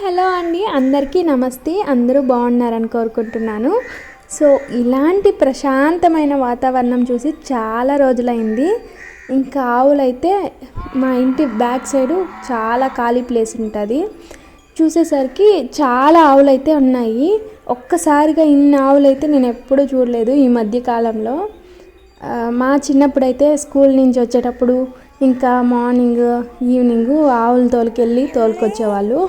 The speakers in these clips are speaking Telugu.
హలో అండి, అందరికీ నమస్తే. అందరూ బాగున్నారని కోరుకుంటున్నాను. సో ఇలాంటి ప్రశాంతమైన వాతావరణం చూసి చాలా రోజులైంది. ఇంకా ఆవులైతే మా ఇంటి బ్యాక్ సైడు చాలా ఖాళీ ప్లేస్ ఉంటుంది. చూసేసరికి చాలా ఆవులైతే ఉన్నాయి. ఒక్కసారిగా ఇన్ని ఆవులైతే నేను ఎప్పుడూ చూడలేదు ఈ మధ్య కాలంలో. మా చిన్నప్పుడైతే స్కూల్ నుంచి వచ్చేటప్పుడు ఇంకా మార్నింగ్ ఈవినింగ్ ఆవులు తోలుకొచ్చేవాళ్ళు.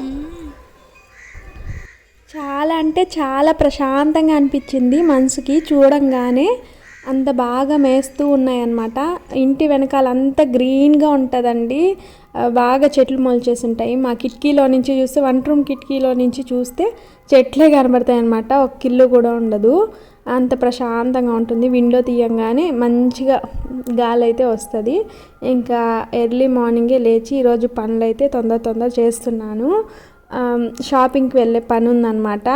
చాలా అంటే చాలా ప్రశాంతంగా అనిపించింది మనసుకి. చూడంగానే అంత బాగా మేస్తూ ఉన్నాయన్నమాట. ఇంటి వెనకాల అంతా గ్రీన్గా ఉంటుందండి. బాగా చెట్లు మొలిచేసి ఉంటాయి. మా కిటికీలో నుంచి చూస్తే, వన్ రూమ్ కిటికీలో నుంచి చూస్తే చెట్లే కనబడతాయి అన్నమాట. ఒక ఇల్లు కూడా ఉండదు. అంత ప్రశాంతంగా ఉంటుంది. విండో తీయంగానే మంచిగా గాలి అయితే వస్తుంది. ఇంకా ఎర్లీ మార్నింగే లేచి ఈరోజు పనులు అయితే తొందర చేస్తున్నాను. షాపింగ్కి వెళ్ళే పని ఉందన్నమాట.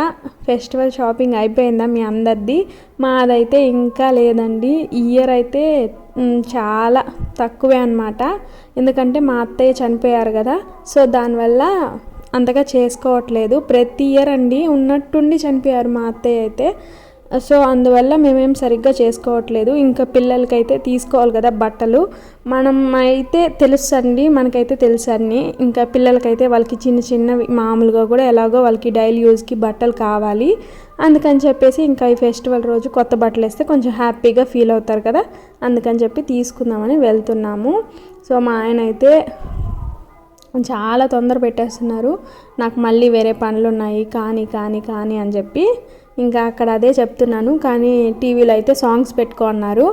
ఫెస్టివల్ షాపింగ్ అయిపోయిందా మీ అందరిది? మాదైతే ఇంకా లేదండి. ఈ ఇయర్ అయితే చాలా తక్కువే అన్నమాట. ఎందుకంటే మా అత్తయ్య చనిపోయారు కదా, సో దానివల్ల అంతగా చేసుకోవట్లేదు. ప్రతి ఇయర్ అండి ఉన్నట్టుండి చనిపోయారు మా అత్తయ్య అయితే. సో అందువల్ల మేమేం సరిగ్గా చేసుకోవట్లేదు. ఇంకా పిల్లలకైతే తీసుకోవాలి కదా బట్టలు. మనం అయితే తెలుసండి, మనకైతే తెలుసండి. ఇంకా పిల్లలకైతే వాళ్ళకి చిన్నవి మామూలుగా కూడా ఎలాగో వాళ్ళకి డైలీ యూజ్కి బట్టలు కావాలి. అందుకని చెప్పేసి ఇంకా ఈ ఫెస్టివల్ రోజు కొత్త బట్టలు వేస్తే కొంచెం హ్యాపీగా ఫీల్ అవుతారు కదా, అందుకని చెప్పి తీసుకుందామని వెళ్తున్నాము. సో మా ఆయన అయితే చాలా తొందర పెట్టేస్తున్నారు. నాకు మళ్ళీ వేరే పనులు ఉన్నాయి కానీ అని చెప్పి ఇంకా అక్కడ అదే చెప్తున్నాను. కానీ టీవీలో అయితే సాంగ్స్ పెట్టుకో అన్నారు,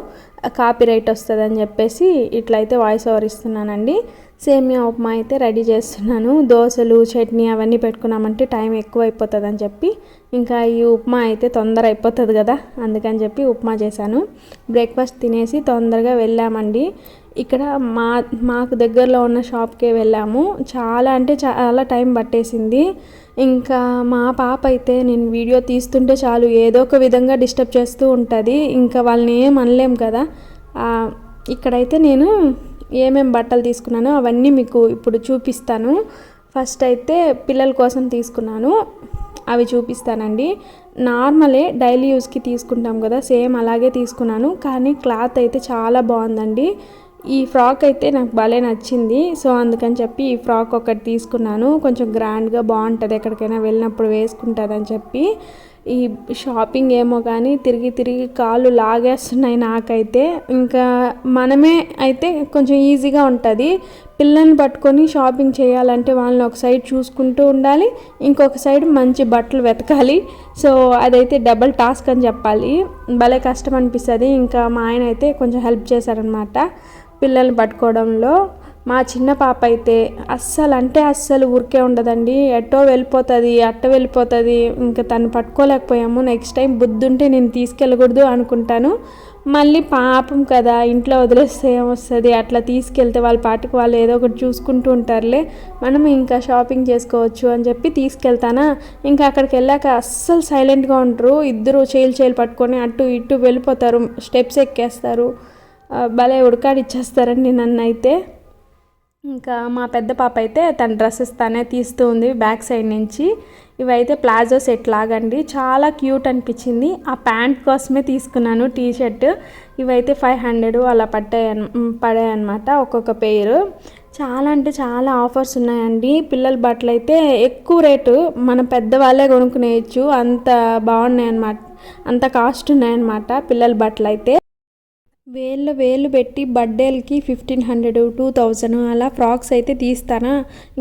కాపీ రైట్ వస్తుందని చెప్పేసి ఇట్లయితే వాయిస్ ఓవర్ ఇస్తున్నానండి. సేమియా ఉప్మా అయితే రెడీ చేస్తున్నాను. దోశలు చట్నీ అవన్నీ పెట్టుకున్నామంటే టైం ఎక్కువ అయిపోతుంది అని చెప్పి ఇంకా ఈ ఉప్మా అయితే తొందర అయిపోతుంది కదా, అందుకని చెప్పి ఉప్మా చేశాను. బ్రేక్ఫాస్ట్ తినేసి తొందరగా వెళ్ళామండి. ఇక్కడ మాకు దగ్గరలో ఉన్న షాప్కే వెళ్ళాము. చాలా అంటే చాలా టైం పట్టేసింది. ఇంకా మా పాప అయితే నేను వీడియో తీస్తుంటే చాలు ఏదో ఒక విధంగా డిస్టర్బ్ చేస్తూ ఉంటుంది. ఇంకా వాళ్ళని ఏం అనలేం కదా. ఇక్కడైతే నేను ఏమేమి బట్టలు తీసుకున్నానో అవన్నీ మీకు ఇప్పుడు చూపిస్తాను. ఫస్ట్ అయితే పిల్లల కోసం తీసుకున్నాను, అవి చూపిస్తానండి. నార్మలే డైలీ యూస్కి తీసుకుంటాం కదా, సేమ్ అలాగే తీసుకున్నాను. కానీ క్లాత్ అయితే చాలా బాగుందండి. ఈ ఫ్రాక్ అయితే నాకు భలే నచ్చింది. సో అందుకని చెప్పి ఈ ఫ్రాక్ ఒకటి తీసుకున్నాను. కొంచెం గ్రాండ్గా బాగుంటుంది, ఎక్కడికైనా వెళ్ళినప్పుడు వేసుకుంటుంది అని చెప్పి. ఈ షాపింగ్ ఏమో కానీ తిరిగి కాళ్ళు లాగేస్తున్నాయి నాకైతే. ఇంకా మనమే అయితే కొంచెం ఈజీగా ఉంటుంది. పిల్లల్ని పట్టుకొని షాపింగ్ చేయాలంటే వాళ్ళని ఒక సైడ్ చూసుకుంటూ ఉండాలి, ఇంకొక సైడ్ మంచి బట్టలు వెతకాలి. సో అదైతే డబల్ టాస్క్ అని చెప్పాలి. భలే కష్టం అనిపిస్తుంది. ఇంకా మా ఆయన అయితే కొంచెం హెల్ప్ చేశారనమాట పిల్లల్ని పట్టుకోవడంలో. మా చిన్న పాప అయితే అస్సలు ఊరికే ఉండదండి. అట్ట వెళ్ళిపోతుంది. ఇంకా తను పట్టుకోలేకపోయాము. నెక్స్ట్ టైం బుద్ధి ఉంటే నేను తీసుకెళ్ళకూడదు అనుకుంటాను. మళ్ళీ పాపం కదా, ఇంట్లో వదిలేస్తే ఏమొస్తుంది, అట్లా తీసుకెళ్తే వాళ్ళ పాటికి వాళ్ళు ఏదో ఒకటి చూసుకుంటూ ఉంటారులే, మనం ఇంకా షాపింగ్ చేసుకోవచ్చు అని చెప్పి తీసుకెళ్తానా. ఇంకా అక్కడికి వెళ్ళాక అస్సలు సైలెంట్గా ఉంటారు. ఇద్దరు చేయిలు పట్టుకొని అటు ఇటు వెళ్ళిపోతారు, స్టెప్స్ ఎక్కేస్తారు, భలే ఉడకాడిచ్చేస్తారండి నన్ను అయితే. ఇంకా మా పెద్ద పాప అయితే తన డ్రెస్సెస్ తనే తీస్తూ ఉంది బ్యాక్ సైడ్ నుంచి. ఇవైతే ప్లాజో సెట్ లాగండి, చాలా క్యూట్ అనిపించింది. ఆ ప్యాంట్ కోసమే తీసుకున్నాను టీ షర్ట్. ఇవైతే 500 అలా పడాయన్నమాట ఒక్కొక్క పేరు. చాలా అంటే చాలా ఆఫర్స్ ఉన్నాయండి. పిల్లల బట్టలు అయితే ఎక్కువ రేటు, మన పెద్దవాళ్ళే కొనుక్కునేయచ్చు, అంత బాగున్నాయి అన్నమాట. అంత కాస్ట్ ఉన్నాయన్నమాట పిల్లల బట్టలు అయితే. వేలు పెట్టి బర్త్డేలకి 1500 2000 అలా ఫ్రాక్స్ అయితే తీస్తానా.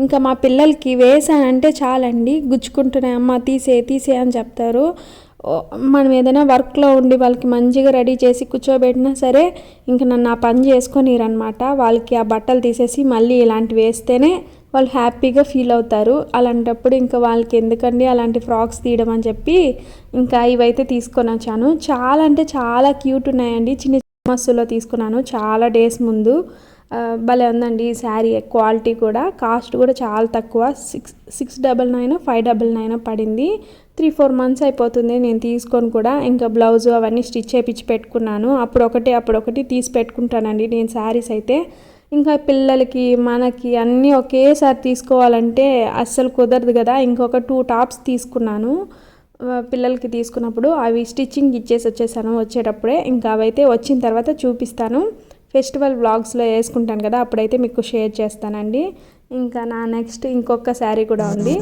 ఇంకా మా పిల్లలకి వేసానంటే చాలండి, గుచ్చుకుంటున్నాయి, అమ్మ తీసే అని చెప్తారు. మనం ఏదైనా వర్క్లో ఉండి వాళ్ళకి మంచిగా రెడీ చేసి కూర్చోబెట్టినా సరే ఇంకా నన్ను ఆ పని చేసుకొనిరనమాట. వాళ్ళకి ఆ బట్టలు తీసేసి మళ్ళీ ఇలాంటివి వేస్తేనే వాళ్ళు హ్యాపీగా ఫీల్ అవుతారు. అలాంటప్పుడు ఇంకా వాళ్ళకి ఎందుకండి అలాంటి ఫ్రాక్స్ తీయడం అని చెప్పి ఇంకా ఇవైతే తీసుకొని వచ్చాను. చాలా అంటే చాలా క్యూట్ ఉన్నాయండి. చిన్న మస్తులో తీసుకున్నాను చాలా డేస్ ముందు. భలే ఉందండి ఈ శారీ. క్వాలిటీ కూడా, కాస్ట్ కూడా చాలా తక్కువ. 699 599 పడింది. 3-4 months అయిపోతుంది నేను తీసుకొని కూడా. ఇంకా బ్లౌజ్ అవన్నీ స్టిచ్ చేయించి పెట్టుకున్నాను. అప్పుడొకటి తీసి పెట్టుకుంటానండి నేను శారీస్ అయితే. ఇంకా పిల్లలకి మనకి అన్నీ ఒకేసారి తీసుకోవాలంటే అస్సలు కుదరదు కదా. ఇంకొక 2 టాప్స్ తీసుకున్నాను పిల్లలకి తీసుకున్నప్పుడు. అవి స్టిచ్చింగ్ ఇచ్చేసి వచ్చేసాను వచ్చేటప్పుడే. ఇంకా అవైతే వచ్చిన తర్వాత చూపిస్తాను. ఫెస్టివల్ వ్లాగ్స్లో వేసుకుంటాను కదా, అప్పుడైతే మీకు షేర్ చేస్తానండి. ఇంకా నా నెక్స్ట్ ఇంకొక శారీ కూడా ఉంది.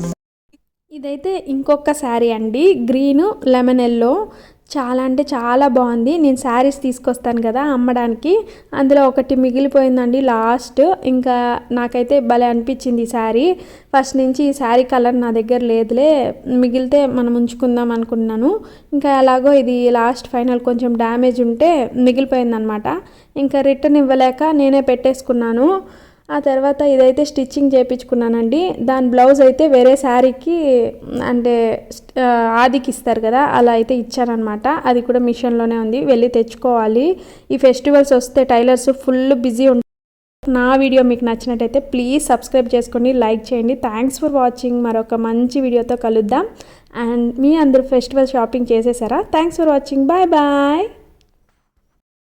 ఇదైతే ఇంకొక శారీ అండి, గ్రీను లెమన్ ఎల్లో. చాలా అంటే చాలా బాగుంది. నేను శారీస్ తీసుకొస్తాను కదా అమ్మడానికి, అందులో ఒకటి మిగిలిపోయిందండి లాస్ట్. ఇంకా నాకైతే భలే అనిపించింది ఈ శారీ. ఫస్ట్ నుంచి ఈ శారీ కలర్ నా దగ్గర లేదులే, మిగిలితే మనం ఉంచుకుందాం అనుకున్నాను. ఇంకా ఎలాగో ఇది లాస్ట్ ఫైనల్ కొంచెం డ్యామేజ్ ఉంటే మిగిలిపోయిందనమాట. ఇంకా రిటర్న్ ఇవ్వలేక నేనే పెట్టేసుకున్నాను. ఆ తర్వాత ఇదైతే స్టిచ్చింగ్ చేయించుకున్నానండి. దాని బ్లౌజ్ అయితే వేరే శారీకి అంటే ఆదికి ఇస్తారు కదా, అలా అయితే ఇచ్చారనమాట. అది కూడా మిషన్లోనే ఉంది, వెళ్ళి తెచ్చుకోవాలి. ఈ ఫెస్టివల్స్ వస్తే టైలర్స్ ఫుల్ బిజీ ఉంటారు. నా వీడియో మీకు నచ్చినట్టయితే ప్లీజ్ సబ్స్క్రైబ్ చేసుకోండి, లైక్ చేయండి. Thanks for watching. మరొక మంచి వీడియోతో కలుద్దాం. అండ్ మీ అందరూ ఫెస్టివల్ షాపింగ్ చేసేసారా? Thanks for watching. Bye bye.